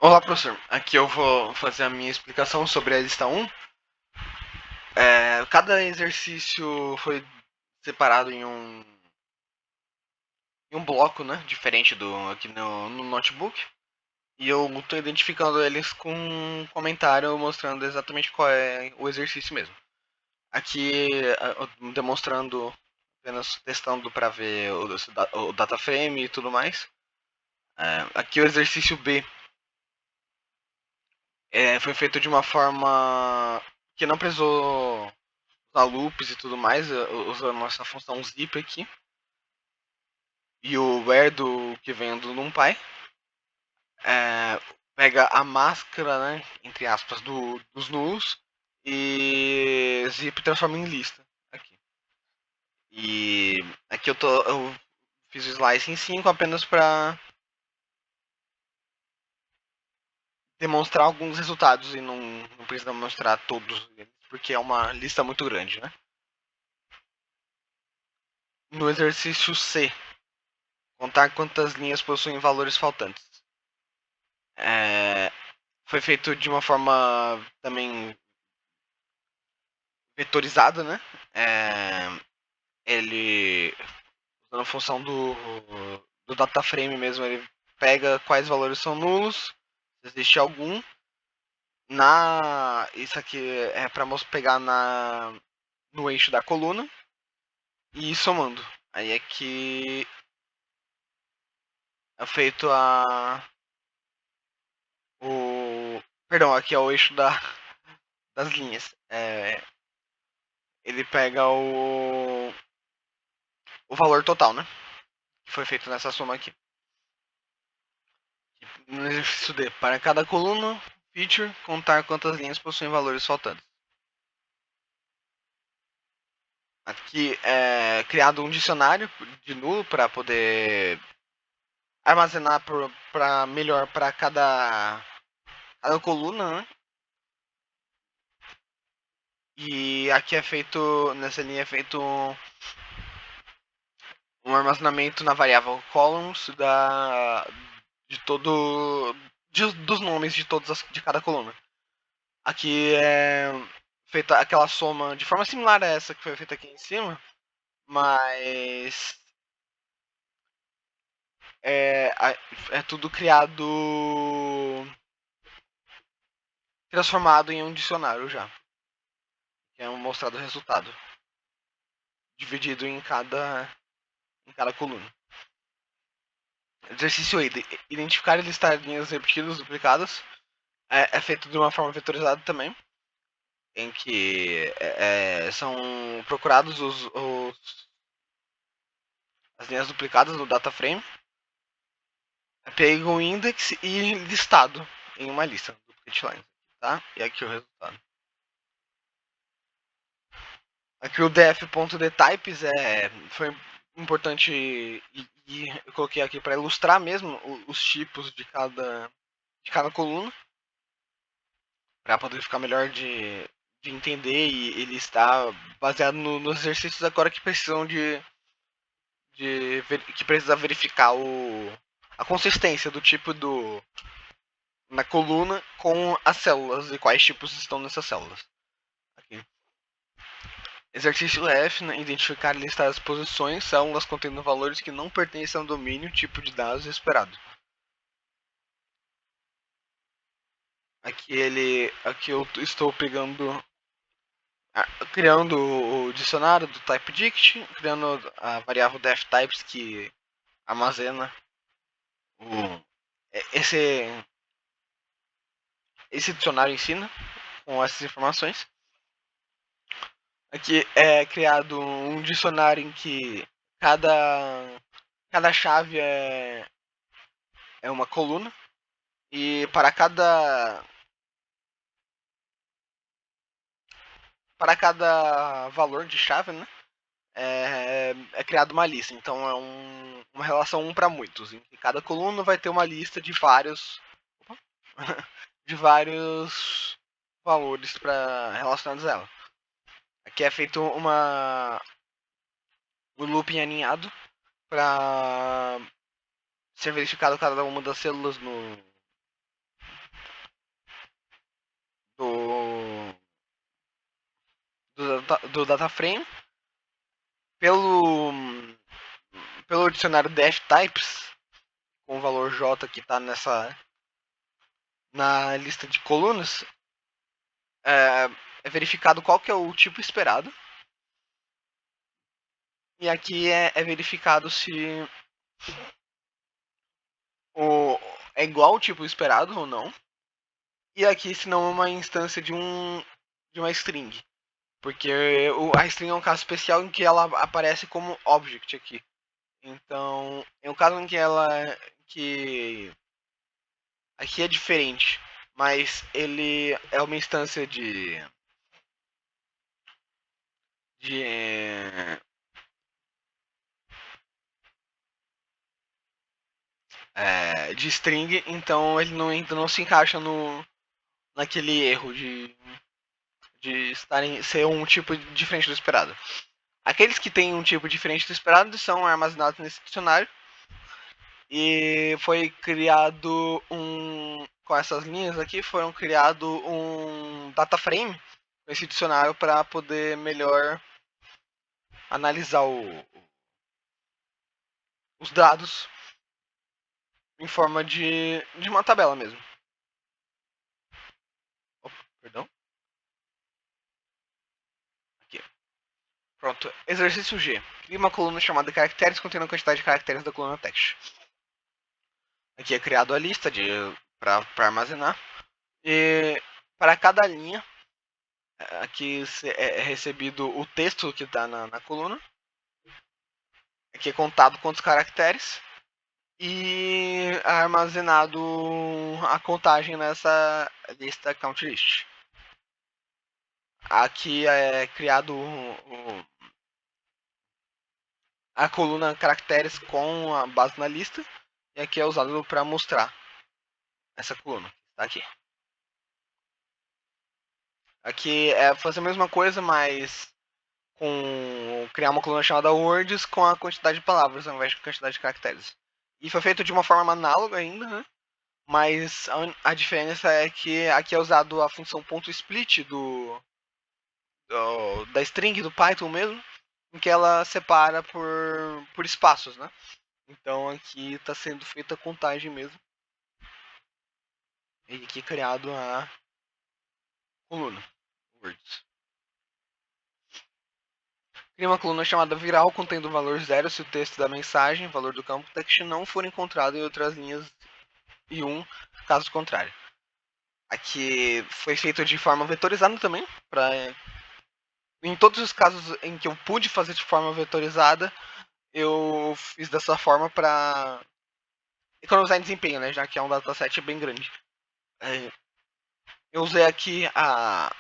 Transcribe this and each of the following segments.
Olá, professor. Aqui eu vou fazer a minha explicação sobre a lista 1. Cada exercício foi separado em um bloco, né? Diferente do aqui no notebook. E eu estou identificando eles com um comentário mostrando exatamente qual é o exercício mesmo. Aqui demonstrando, apenas testando para ver o data frame e tudo mais. Aqui o exercício B foi feito de uma forma que não precisou usar loops e tudo mais, usando essa função zip aqui. E o where que vem do NumPy. Pega a máscara, né, entre aspas, dos nulos e zip transforma em lista. Aqui. E aqui eu fiz o slice em 5 apenas para demonstrar alguns resultados e não precisa mostrar todos eles, porque é uma lista muito grande, né? No exercício C, contar quantas linhas possuem valores faltantes. É, foi feito de uma forma também vetorizada, né? É, ele, usando a função do data frame mesmo, ele pega quais valores são nulos, se existe algum. Isso aqui é para pegar no eixo da coluna e ir somando. Aí é que é feito perdão, aqui é o eixo das linhas. Ele pega o valor total, né? Que foi feito nessa soma aqui. No exercício D, para cada coluna, feature, contar quantas linhas possuem valores faltantes. Aqui é criado um dicionário de nulo para poder armazenar para melhor para cada coluna, né? E aqui é feito, nessa linha é feito um armazenamento na variável columns de todo dos nomes de todas de cada coluna. Aqui é feita aquela soma de forma similar a essa que foi feita aqui em cima, mas é, é tudo criado transformado em um dicionário já, que é mostrado o resultado dividido em cada coluna. Exercício aí, identificar e listar linhas repetidas duplicadas é feito de uma forma vetorizada também, em que são procurados as linhas duplicadas no data frame, pego o index e listado em uma lista, duplicate lines, tá? E aqui o resultado. Aqui o df.dtypes foi importante e eu coloquei aqui para ilustrar mesmo os tipos de cada coluna, para poder ficar melhor de entender e listar baseado nos exercícios agora que precisam que precisa verificar a consistência do tipo na coluna com as células e quais tipos estão nessas células. Aqui. Exercício F, né, identificar e listar as posições, células contendo valores que não pertencem ao domínio, tipo de dados esperado. Aqui eu estou criando o dicionário do TypeDict, criando a variável deftypes que armazena o, esse, esse dicionário em si, né, com essas informações. Aqui é criado um dicionário em que cada chave é uma coluna e para cada valor de chave, né, é criada uma lista. Então é uma relação um para muitos, em que cada coluna vai ter uma lista de vários de vários valores para relacionados a ela. Aqui é feito um looping aninhado para ser verificado cada uma das células do DataFrame pelo dicionário dftypes com o valor J que está na lista de colunas, é verificado qual que é o tipo esperado. E aqui é verificado se é igual ao tipo esperado ou não. E aqui se não é uma instância de uma string. Porque a string é um caso especial em que ela aparece como object aqui. Então, é um caso em que que aqui é diferente, mas ele é uma instância de de string, então ele não se encaixa naquele erro de ser um tipo diferente do esperado. Aqueles que têm um tipo diferente do esperado são armazenados nesse dicionário. E foi criado com essas linhas aqui, foram criado um data frame com esse dicionário para poder melhor analisar os dados em forma de uma tabela mesmo. Opa, perdão. Aqui. Pronto. Exercício G. Crie uma coluna chamada caracteres contendo a quantidade de caracteres da coluna text. Aqui é criado a lista para armazenar. E para cada linha, aqui é recebido o texto que está na coluna. Aqui é contado quantos caracteres. E armazenado a contagem nessa lista count list. Aqui é criado a coluna caracteres com a base na lista. E aqui é usado para mostrar essa coluna. Tá aqui. Aqui é fazer a mesma coisa, mas com criar uma coluna chamada words com a quantidade de palavras ao invés de quantidade de caracteres. E foi feito de uma forma análoga ainda, né? Mas a diferença é que aqui é usado a função .split da string do Python mesmo, em que ela separa por espaços, né? Então aqui está sendo feita a contagem mesmo. E aqui criado a coluna words. Cria uma coluna chamada viral contendo o valor 0 se o texto da mensagem, valor do campo text, não for encontrado em outras linhas e 1, caso contrário. Aqui foi feito de forma vetorizada também, em todos os casos em que eu pude fazer de forma vetorizada, eu fiz dessa forma para economizar em desempenho, né? Já que é um dataset bem grande. Eu usei aqui a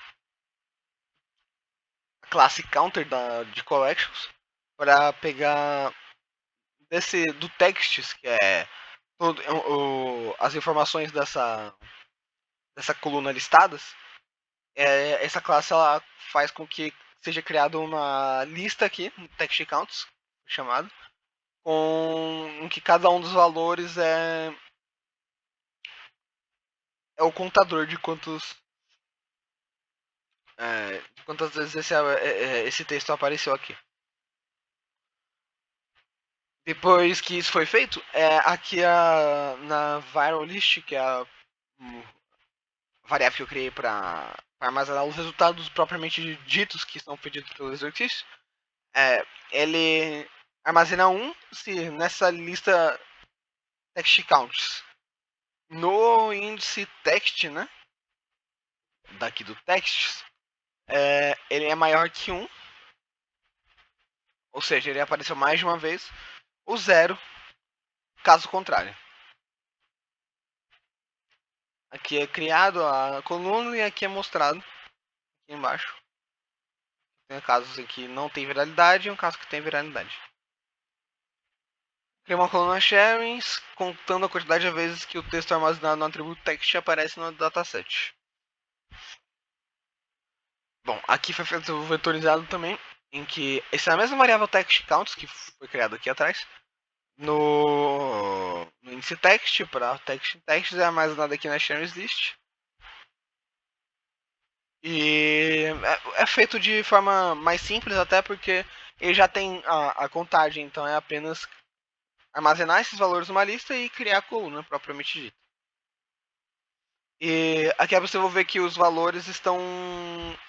classe counter de collections para pegar do texts, que é as informações dessa coluna listadas. Essa classe ela faz com que seja criada uma lista aqui, um text counts, chamado, em que cada um dos valores é o contador de quantas vezes esse texto apareceu aqui. Depois que isso foi feito, aqui na viral list, que é a variável que eu criei para armazenar os resultados propriamente ditos que são pedidos pelo exercício, ele armazena se nessa lista text counts no índice text, né? Daqui do text, ele é maior que 1, ou seja, ele apareceu mais de uma vez, o 0, caso contrário. Aqui é criado a coluna e aqui é mostrado, aqui embaixo. Tem casos em que não tem viralidade e um caso que tem viralidade. Cria uma coluna sharing, contando a quantidade de vezes que o texto armazenado no atributo text aparece no dataset. Bom, aqui foi feito vetorizado também, em que essa é a mesma variável text counts que foi criada aqui atrás, no índice text para text é armazenado aqui na sharing list. E é feito de forma mais simples, até porque ele já tem a contagem, então é apenas armazenar esses valores numa lista e criar a coluna propriamente dita. E aqui é possível ver que os valores estão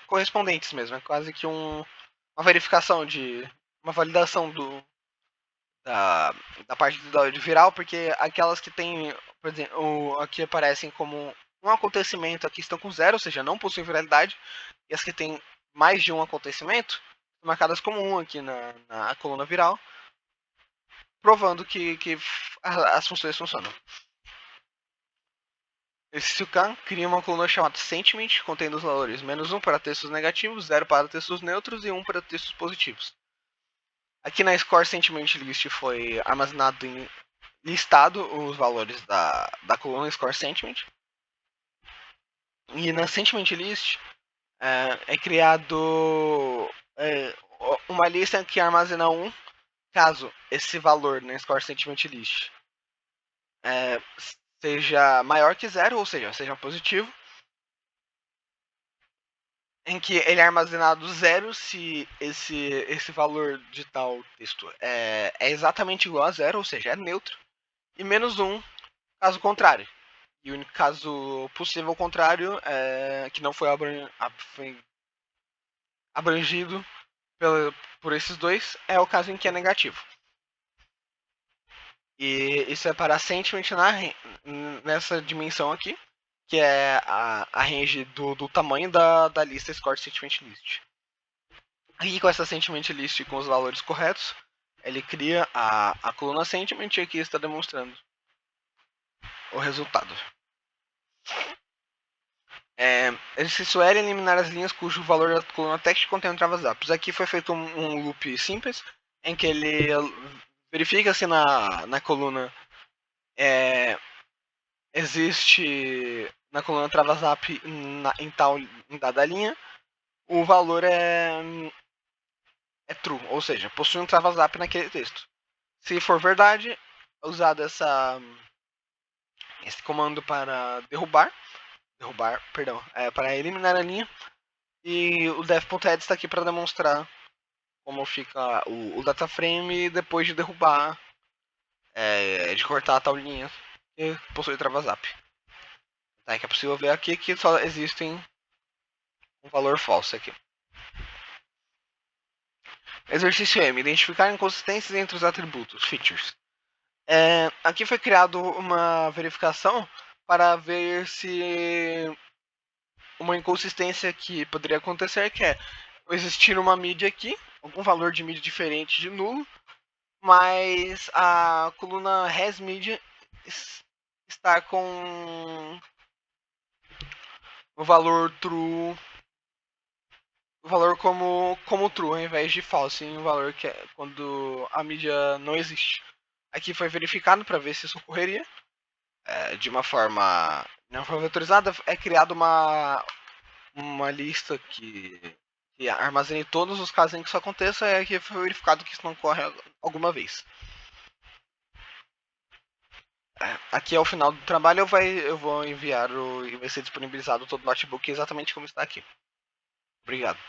correspondentes mesmo, é quase que uma verificação uma validação da, da parte de viral, porque aquelas que tem, por exemplo, aqui aparecem como um acontecimento, aqui estão com zero, ou seja, não possuem viralidade, e as que têm mais de um acontecimento, são marcadas como um aqui na coluna viral, provando que as funções funcionam. Esse Sukan cria uma coluna chamada Sentiment, contendo os valores -1 para textos negativos, 0 para textos neutros e 1 para textos positivos. Aqui na Score Sentiment List foi armazenado listado os valores da coluna Score Sentiment. E na Sentiment List é criado uma lista que armazena caso esse valor na Score Sentiment List seja maior que 0, ou seja positivo, em que ele é armazenado 0 se esse valor de tal texto é exatamente igual a 0, ou seja, é neutro, e -1 caso contrário. E o único caso possível contrário que não foi abrangido por esses dois é o caso em que é negativo. E isso é para sentiment nessa dimensão aqui, que é a range do tamanho da lista Score Sentiment List. E com essa Sentiment List com os valores corretos, ele cria a coluna Sentiment e aqui está demonstrando o resultado. Exercício L, eliminar as linhas cujo valor da coluna text contém travas apps. Aqui foi feito um loop simples, em que ele verifica se na coluna existe na coluna travasap em dada linha, o valor é true, ou seja, possui um travasap naquele texto. Se for verdade, é usado esse comando para para eliminar a linha. E o def.head está aqui para demonstrar como fica o dataframe depois de derrubar, de cortar a tal linha que possui travasap. Tá, que é possível ver aqui que só existem um valor falso aqui. Exercício M. Identificar inconsistências entre os atributos, features. Aqui foi criado uma verificação para ver se uma inconsistência que poderia acontecer, que é existir uma mídia aqui, algum valor de mídia diferente de nulo, mas a coluna hasMedia está com o valor true, o valor como true ao invés de false, em um valor que é quando a mídia não existe. Aqui foi verificado para ver se isso ocorreria. De uma forma vetorizada, é criada uma lista que armazene todos os casos em que isso aconteça, e aqui foi verificado que isso não ocorre alguma vez. Aqui ao final do trabalho eu vou enviar e vai ser disponibilizado todo o notebook exatamente como está aqui. Obrigado.